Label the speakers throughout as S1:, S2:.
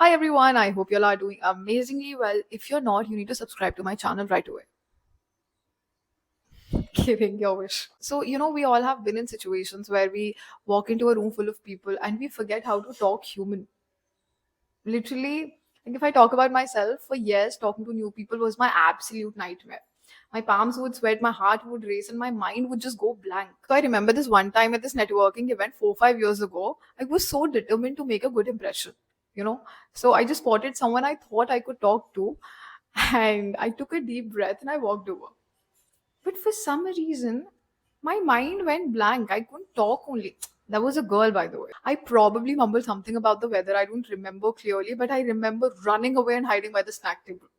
S1: Hi everyone, I hope you all are doing amazingly well. If you're not, you need to subscribe to my channel right away. Kidding, your wish. So, we all have been in situations where we walk into a room full of people and we forget how to talk human. Literally, like if I talk about myself, for years, talking to new people was my absolute nightmare. My palms would sweat, my heart would race, and my mind would just go blank. So I remember this one time at this networking event 4 5 years ago. I was so determined to make a good impression, you know. So I just spotted someone I thought I could talk to, and I took a deep breath and I walked over. But for some reason, my mind went blank. I couldn't talk only. That was a girl, by the way. I probably mumbled something about the weather. I don't remember clearly, but I remember running away and hiding by the snack table.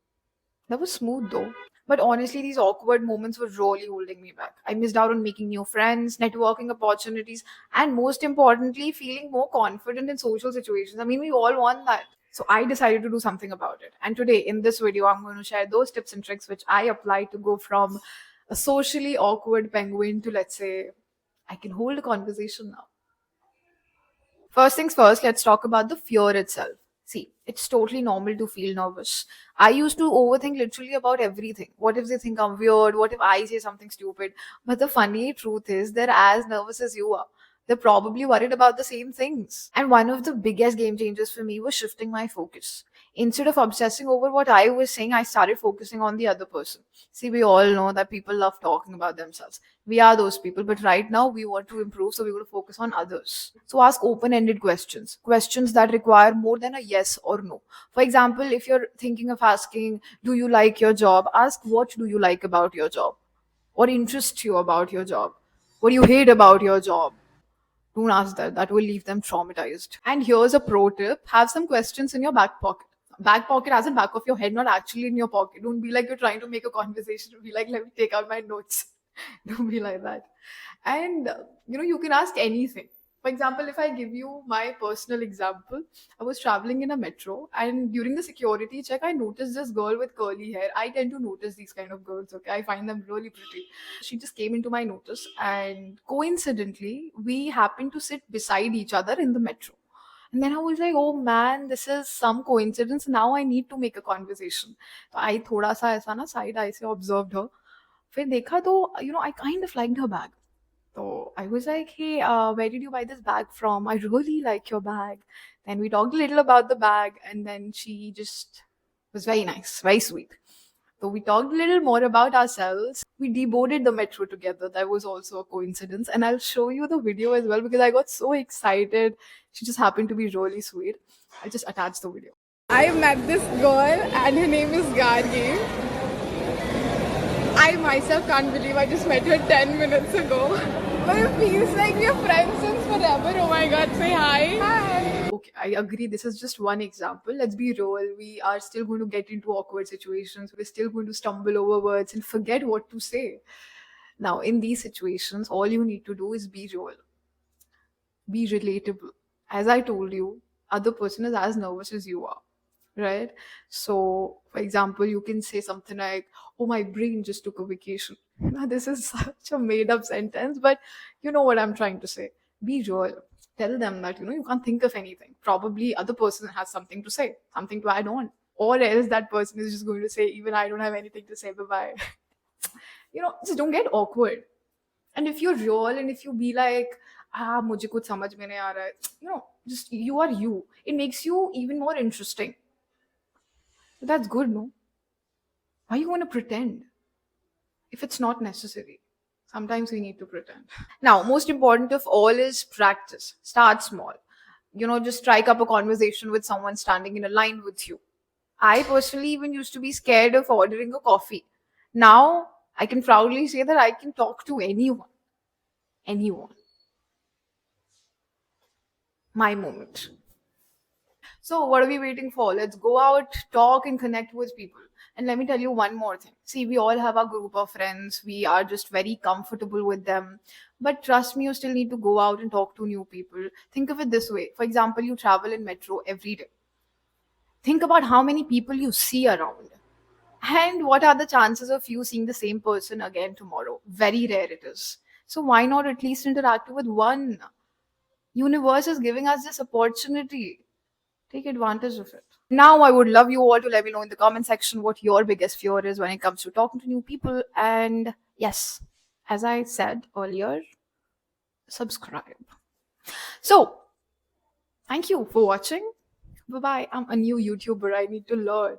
S1: That was smooth though. But honestly, these awkward moments were really holding me back. I missed out on making new friends, networking opportunities, and most importantly, feeling more confident in social situations. I mean, we all want that. So I decided to do something about it. And today, in this video, I'm going to share those tips and tricks which I applied to go from a socially awkward penguin to, let's say, I can hold a conversation now. First things first, let's talk about the fear itself. See, it's totally normal to feel nervous. I used to overthink literally about everything. What if they think I'm weird? What if I say something stupid? But the funny truth is, they're as nervous as you are. They're probably worried about the same things. And one of the biggest game changers for me was shifting my focus. Instead of obsessing over what I was saying, I started focusing on the other person. See, we all know that people love talking about themselves. We are those people, but right now we want to improve, so we want to focus on others. So ask open ended questions, questions that require more than a yes or no. For example, if you're thinking of asking, do you like your job? Ask, what do you like about your job? What interests you about your job? What do you hate about your job? Don't ask that. That will leave them traumatized. And here's a pro tip, have some questions in your back pocket. Back pocket as in back of your head, not actually in your pocket. Don't be like you're trying to make a conversation. Be like, let me take out my notes. Don't be like that. And you can ask anything. For example, if I give you my personal example, I was traveling in a metro, and during the security check, I noticed this girl with curly hair. I tend to notice these kind of girls, okay? I find them really pretty. She just came into my notice, and coincidentally, we happened to sit beside each other in the metro. And then I was like, oh man, this is some coincidence. Now I need to make a conversation. So I थोड़ा सा ऐसा ना side eye से observed her. फिर देखा तो I kind of liked her bag. So I was like, hey, where did you buy this bag from? I really like your bag. Then we talked a little about the bag, and then she just was very nice, very sweet. So we talked a little more about ourselves. We deboarded the metro together. That was also a coincidence. And I'll show you the video as well because I got so excited. She just happened to be really sweet. I'll just attach the video. I met this girl and her name is Gargi. I myself can't believe I just met her 10 minutes ago. But it feels like we are friends since forever. Oh my god, say hi. Hi. Okay, I agree. This is just one example. Let's be real. We are still going to get into awkward situations. We're still going to stumble over words and forget what to say. Now, in these situations, all you need to do is be real, be relatable. As I told you, other person is as nervous as you are, right? So, for example, you can say something like, "Oh, my brain just took a vacation." Now, this is such a made-up sentence, but you know what I'm trying to say. Be real. Tell them that you can't think of anything. Probably other person has something to say, something to add on, or else that person is just going to say, "Even I don't have anything to say. Bye bye." Just don't get awkward. And if you're real and if you be like, मुझे कुछ समझ में नहीं आ रहा है, just you are you. It makes you even more interesting. That's good, no? Why you want to pretend if it's not necessary? Sometimes we need to pretend. Now, most important of all is practice. Start small. Just strike up a conversation with someone standing in a line with you. I personally even used to be scared of ordering a coffee. Now, I can proudly say that I can talk to anyone. Anyone. My moment. So, what are we waiting for? Let's go out, talk, and connect with people. And let me tell you one more thing. See, we all have a group of friends. We are just very comfortable with them. But trust me, you still need to go out and talk to new people. Think of it this way. For example, you travel in metro every day. Think about how many people you see around. And what are the chances of you seeing the same person again tomorrow? Very rare it is. So why not at least interact with one? Universe is giving us this opportunity. Take advantage of it. Now, I would love you all to let me know in the comment section what your biggest fear is when it comes to talking to new people. And yes, as I said earlier, subscribe. So, thank you for watching. Bye bye. I'm a new YouTuber. I need to learn.